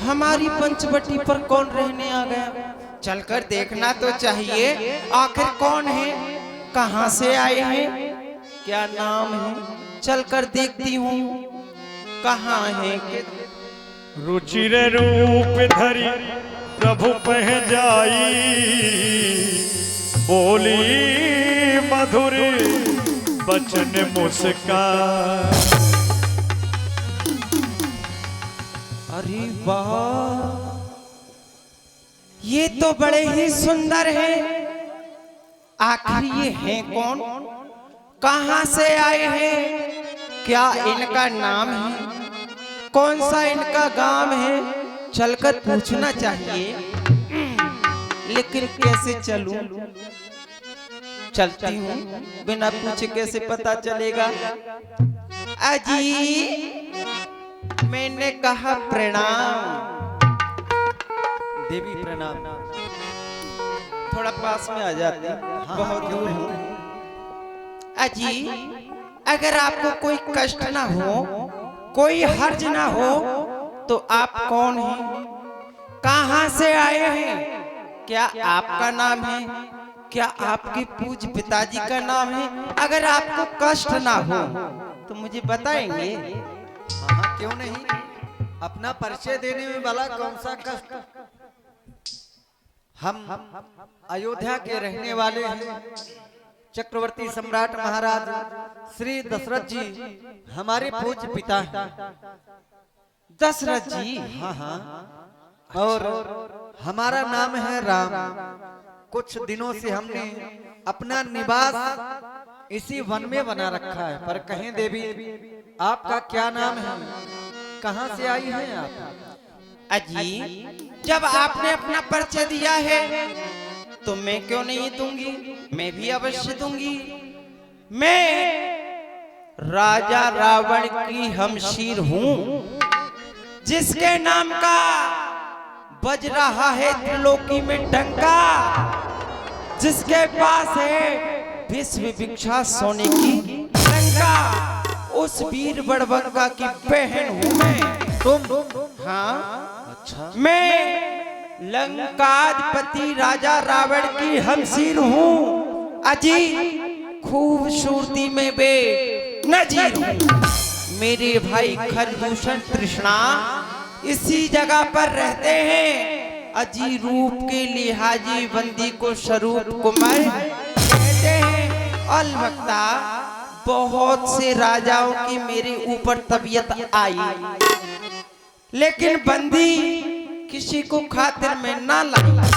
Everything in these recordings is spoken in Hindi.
हमारी पंचवटी पर कौन रहने आ गया? चलकर देखना तो चाहिए, आखिर कौन है, कहां से आए हैं, क्या नाम है। चलकर देखती हूँ कहां है। रुचिर रूप धरी प्रभु पह जाई, बोली मधुर बचन मुस्कान। अरे वाह, ये तो बड़े ही सुंदर है। आखिर ये हैं कौन, कहां से आए हैं, क्या इनका नाम है, कौन सा इनका गांव है। चलकर पूछना चाहिए, लेकिन कैसे चलूं? चलती हूँ, बिना पूछे कैसे पता चलेगा। अजी, मैंने कहा प्रणाम। देवी प्रणाम। थोड़ा पास में आ जाती, बहुत दूर हूँ। अजी, अगर आपको कोई कष्ट ना हो, कोई हर्ज ना हो, तो आप कौन हैं, कहां से आए हैं, क्या आपका नाम है, क्या आपके पूज्य पिताजी का नाम है? अगर आपको कष्ट ना हो तो मुझे बताएंगे। हाँ, क्यों नहीं, अपना परिचय देने में भला कौन सा कष्ट। हम अयोध्या के रहने वाले हैं। चक्रवर्ती सम्राट महाराज श्री दशरथ जी हमारे पूज्य पिता हैं। दशरथ जी? हाँ हाँ, और हमारा नाम है राम। कुछ दिनों से हमने अपना निवास इसी वन में बना रखा है। पर कहें देवी, आपका क्या नाम है, कहां से आई हैं आप? अजी, जब आपने अपना परिचय दिया है तो मैं क्यों नहीं दूंगी, मैं भी अवश्य दूंगी। मैं राजा रावण की हमशीर हूं, जिसके नाम का बज रहा है त्रिलोकी में डंका, जिसके पास है विश्व विख्यात सोने की लंका। उस वीर बड़बंका की बहन हूं मैं। तुम? हाँ, अच्छा। मैं लंकाधिपति राजा रावण की हमशीर हूँ। अजी, खूबसूरती में बे नजीर हूँ। मेरे भाई खरदूषण तृष्णा इसी जगह पर रहते हैं। अजी, रूप के लिहाजी बंदी को स्वरूप कुमार कहते हैं। अलबत्ता बहुत से राजाओं की मेरे ऊपर तबीयत आई, लेकिन बंदी किसी को खातिर में ना लाई।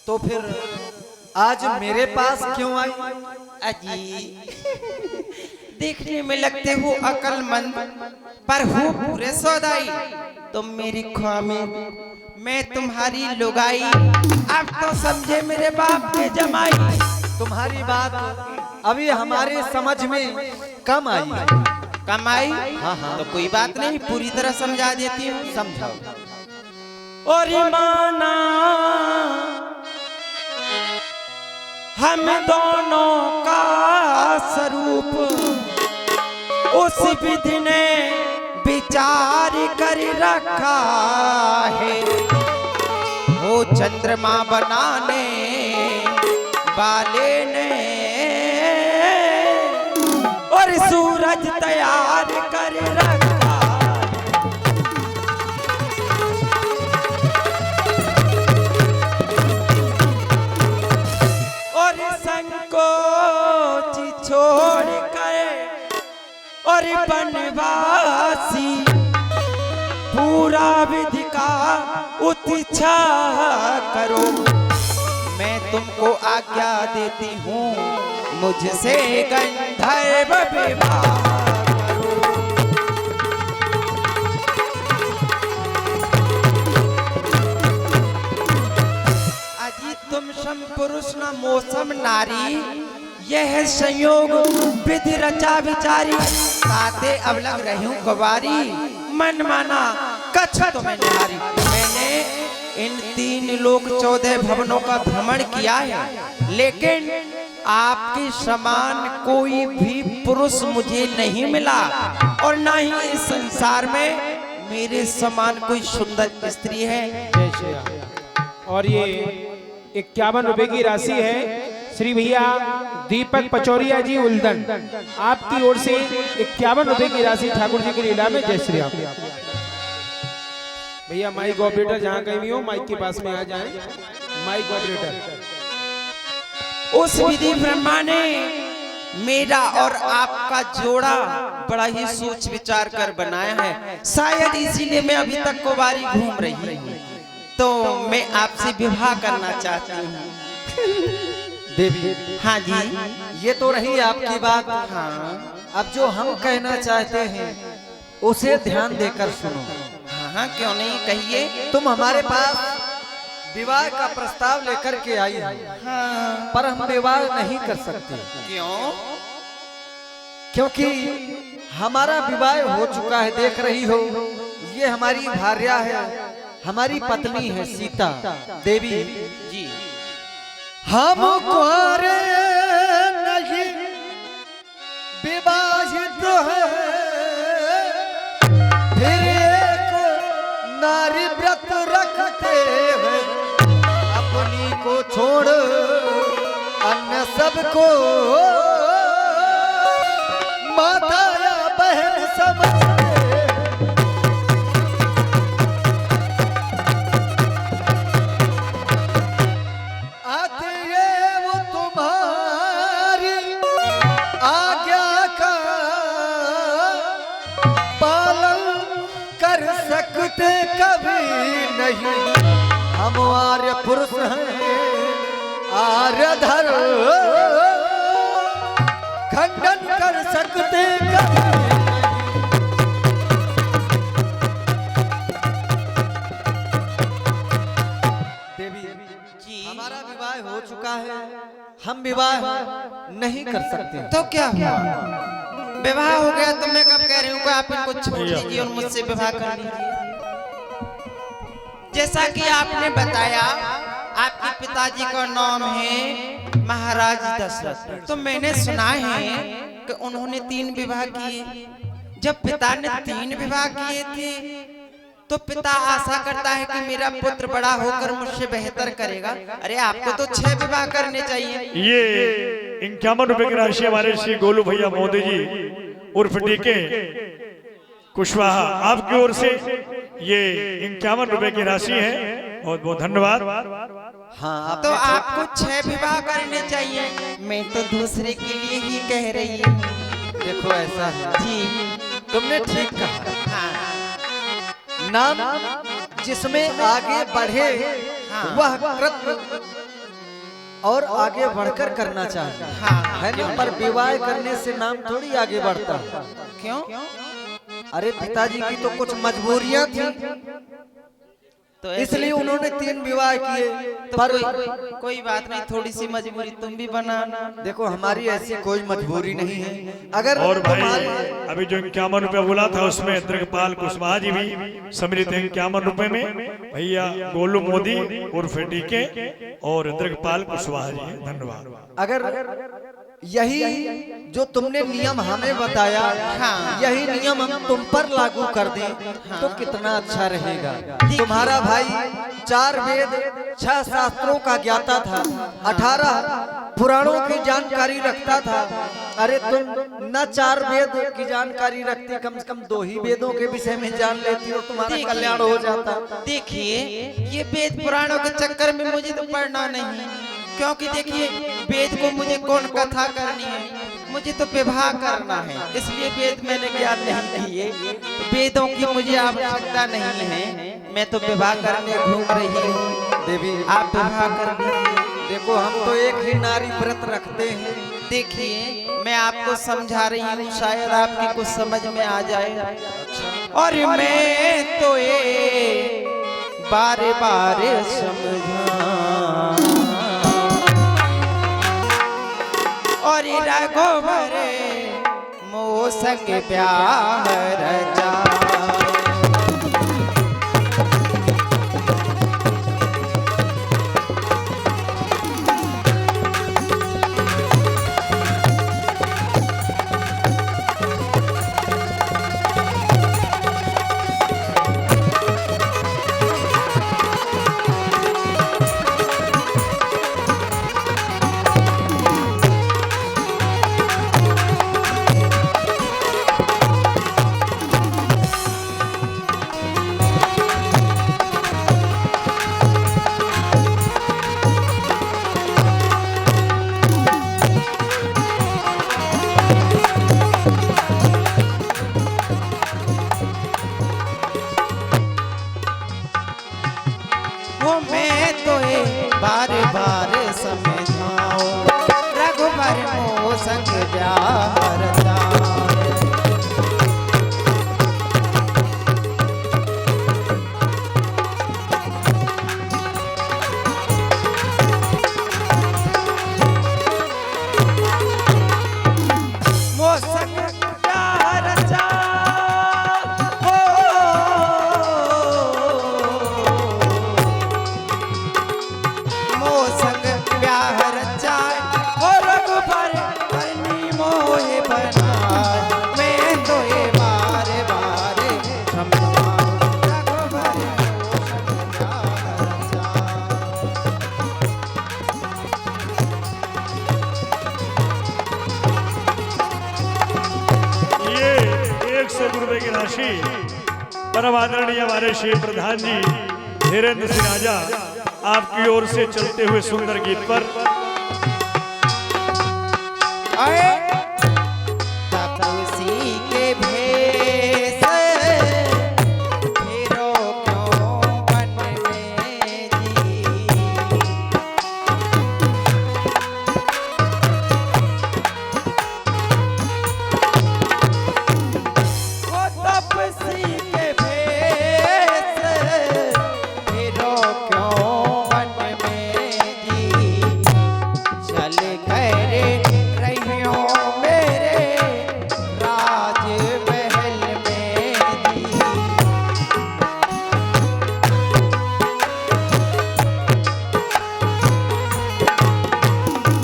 तो फिर आज मेरे पास क्यों आई? अजी, देखने में लगते हो अकलमंद, पर हो पूरे सौदाई। तुम मेरी ख्वामी, मैं तुम्हारी लुगाई। अब तो समझे मेरे बाप के जमाई। तुम्हारी बात अभी हमारे समझ में कम आई। कमाई? हाँ हाँ, तो कोई बात नहीं, पूरी तरह समझा देती हूँ। समझाओ। और माना हम दोनों का स्वरूप उस विधि ने विचार कर रखा है। वो चंद्रमा बनाने वाले ने और सूरज तैयार कर रखा। और संकोच छोड़ कर और बनवासी पूरा विधि का उत्साह करो। मैं तुमको आज्ञा देती हूँ, मुझसे गंधर्व विवाह करो। अजी, तुम सम पुरुष न मौसम नारी, यह संयोग विधि रचा विचारी। साथे अब लग रही हूँ गवारी, मन माना कच्छ तुम्हें निहारी। मैंने इन 3 लोक 14 भवनों का भ्रमण किया है, लेकिन आपके समान कोई भी पुरुष मुझे नहीं मिला, और ना ही इस संसार में मेरे समान कोई सुंदर स्त्री है। जय श्री राम। और ये 51 रुपए की राशि है श्री भैया दीपक पचौरिया जी उल्दन, आपकी ओर से 51 रुपए की राशि ठाकुर जी की लीला में। जय श्री राम। भैया माइक ऑपरेटर जहाँ कहीं भी हो माइक के पास में आ जाएं। Mic operator. उस विधि ब्रह्मा ने मेरा और आपका जोड़ा बड़ा ही सोच विचार कर बनाया है। शायद इसीलिए मैं अभी तक कुंवारी घूम रही हूँ। तो मैं आपसे विवाह करना चाहती हूँ। देवी, हाँ जी। ये तो रही आपकी बात। हाँ अब जो हम कहना चाहते हैं उसे ध्यान देकर सुनो। हाँ हाँ, क्यों नहीं, कहिए। तुम हमारे पास विवाह का प्रस्ताव लेकर के आई हो, हाँ। पर हम विवाह नहीं कर सकते। क्यों? क्योंकि हमारा विवाह हो चुका है। देख रही हो, ये हमारी भार्या है, हमारी पत्नी है सीता देवी जी। हम कुंवारे नहीं विवाहित है, फिर एक नारी व्रत रखते हैं, अपनी को छोड़ अन्य सबको माता या बहन समझते। आते ये वो तुम्हारी आज्ञा का पालन कर सकते कभी नहीं। हम आर्य पुरुष हैं, आर्य धर्म खंडन कर सकते कभी नहीं। देवी जी। हमारा विवाह हो चुका है, हम विवाह नहीं कर सकते। तो क्या हुआ? विवाह हो गया तो मैं कब कह रही हूँ कि आप इनको छोड़ दीजिए और मुझसे विवाह कर लीजिए। जैसा कि आपने बताया आपके पिताजी का नाम है महाराज दशरथ, तो मैंने सुना है कि उन्होंने 3 विवाह किए। जब पिता ने 3 विवाह किए थे तो पिता आशा करता है कि मेरा पुत्र बड़ा होकर मुझसे बेहतर करेगा। अरे आपको तो 6 विवाह करने चाहिए। ये 51 रुपए की राशि हमारे श्री गोलू भैया मोदी जी उर्फ डीके कुशवाहा आपकी ओर से ये 51 रुपए की राशि है। बहुत बहुत धन्यवाद। हाँ, तो आपको 6 विवाह करने चाहिए। मैं तो दूसरे के लिए ही कह रही हूँ। देखो ऐसा है जी। तुमने ठीक कहा। हाँ नाम जिसमें आगे बढ़े वह कृत और आगे बढ़कर करना चाहिए, हाँ। है ना। पर विवाह करने से नाम थोड़ी आगे बढ़ता है। क्यों? अरे पिताजी की तो कुछ मजबूरियां थी, तो ऐसे इसलिए उन्होंने 3 विवाह किए। तो पर कोई बात नहीं, थोड़ी सी मजबूरी तुम भी बनाना। देखो हमारी ऐसी कोई मजबूरी नहीं है। अगर और भाई तुम्हारे अभी जो 51 रुपए बोला था उसमें दृगपाल कुशवाहा जी भी सम्मिलित हैं 51 रुपए में। भैया गोलू मोदी उर्फ डीके और दृगपाल कुशवाहा जी हैं। धन्यवाद। अगर यही जो तुमने नियम हमें बताया, हाँ। यही नियम हम तुम पर लागू कर दें तो कितना अच्छा रहेगा। तुम्हारा भाई 4 वेद 6 शास्त्रों का ज्ञाता था, 18 पुराणों की जानकारी रखता था। अरे तुम न 4 वेद की जानकारी रखती, कम से कम 2 ही वेदों के विषय में जान लेती और तुम्हारा कल्याण हो जाता। देखिए ये वेद पुराणों के चक्कर में मुझे तो पढ़ना नहीं, क्योंकि देखिए वेद को मुझे कौन कथा करनी है, मुझे तो विवाह करना है। इसलिए वेद मैंने ज्ञान नहीं किए, तो वेदों की मुझे आवश्यकता नहीं है। मैं तो विवाह करने घूम रही हूँ। देवी आप विवाह कर लीजिए। देखो हम तो एक ही नारी व्रत रखते हैं। देखिए मैं आपको समझा रही हूँ, शायद आपकी कुछ समझ में आ जाए। और मैं तो ये बारे बारे समझा और रघुवर मोह संग प्यार रचा। हो मैं तो ये बार बार समझाऊं रघुबर मोह संग प्यार रचाए। परम आदरणीय हमारे श्री प्रधान जी धीरेन्द्र सिंह राजा आपकी ओर से चलते हुए सुंदर गीत पर तपसी के भेष फिरो क्यों वन में जी। ओ तपसी के भेष फिरो क्यों वन में जी। चल गए रहियो मेरे राज महल में जी।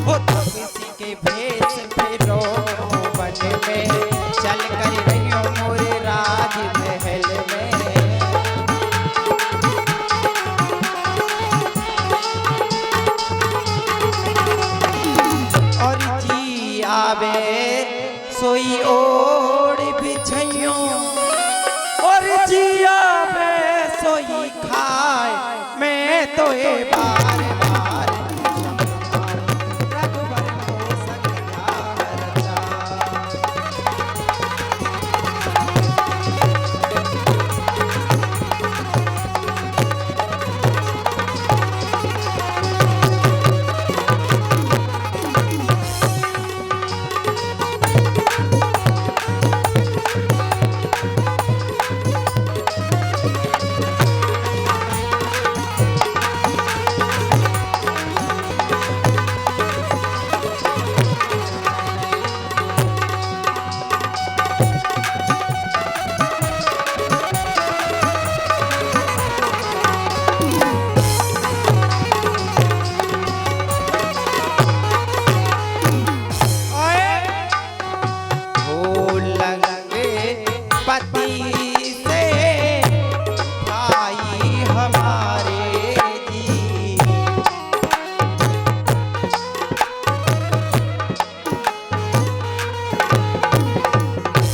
ओ तपसी के भेष फिरो वन में चल कर रहियो मोरे राज महल में। और जी आवे सोई ओढ़ बिछइयो और जी आवे सोई खाए मैं तो ये बार बार रघुबर मोह संग प्यार रचाए। हो लगे पति से भाई हमारे जी।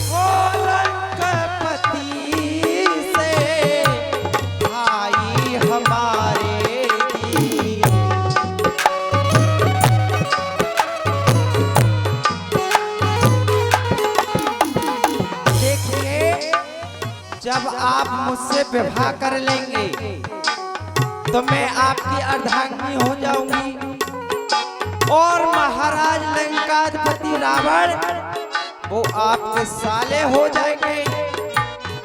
हो लगे पति से भाई हमारे जी। देखिए जब आप मुझसे विवाह कर लेंगे तो मैं आपकी अर्धांगिनी हो जाऊंगी और महाराज लंकाधिपति रावण वो आपके साले हो जाएंगे।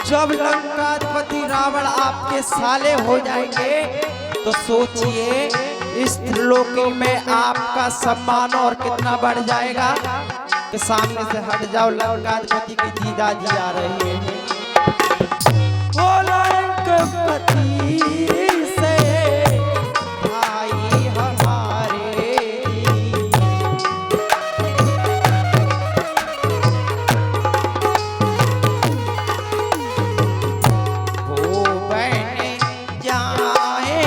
जब लंकाधिपति रावण आपके साले हो जाएंगे तो सोचिए इस त्रिलोकी में आपका सम्मान और कितना बढ़ जाएगा। कि सामने से हट जाओ लंकाधिपति की जीजा जी आ रही है। ओ लंकाधिपति से भाई हमारे हो बन जाए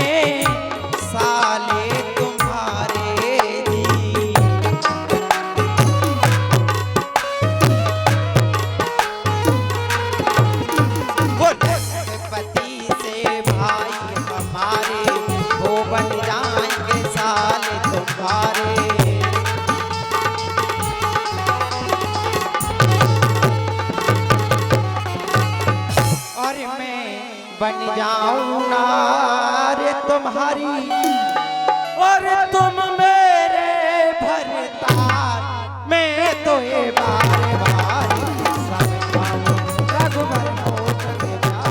साले तुम्हारे जी। वो लंकाधिपति से भाई हमारे वो बन जाएंगे साले तुम्हारे। और मैं बन जाऊं ना रे तुम्हारी और तुम मेरे भरतार मैं तो ये बार बार समझाऊं रघुबर मोट के प्यार।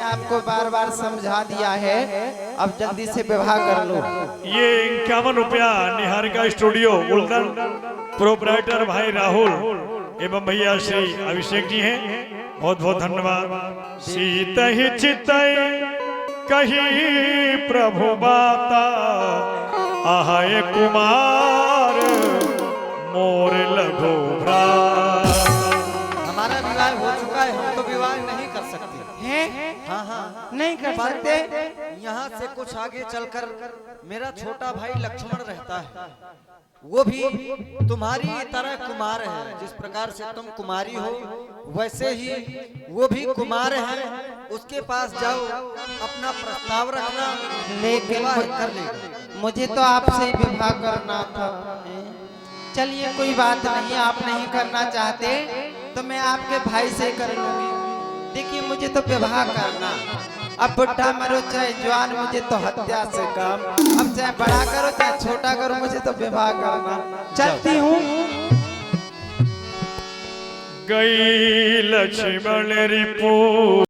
आपको बार बार समझा दिया है, अब जल्दी से विवाह कर लो। ये 51 रुपया निहारिका स्टूडियो उल्दन प्रोपराइटर भाई राहुल एवं भैया श्री अभिषेक जी हैं, बहुत बहुत धन्यवाद। सीत ही चित कही प्रभु बाता आहाय कुमार मोर लघु भ्राता। हमारा विवाह हो चुका है, हम तो विवाह नहीं कर सकते हैं? हाँ हाँ नहीं कर सकते। यहाँ से कुछ आगे चलकर मेरा छोटा भाई लक्ष्मण रहता है, वो भी तुम्हारी तरह कुमार है। जिस प्रकार से तुम कुमारी हो वैसे ही वो भी कुमार है, उसके पास जाओ, अपना प्रस्ताव रखना, लेकिन विवाह कर लेगा। मुझे तो आपसे ही विवाह करना था। चलिए कोई बात नहीं, आप नहीं करना चाहते तो मैं आपके भाई से कर लूंगी। देखिए मुझे तो विवाह करना, अब बुढ़ा मरो चाहे जवान, मुझे तो हत्या से काम। अब चाहे बड़ा करो चाहे छोटा करो, मुझे तो विवाह करना। चलती हूँ। गई लक्ष्मण रिपु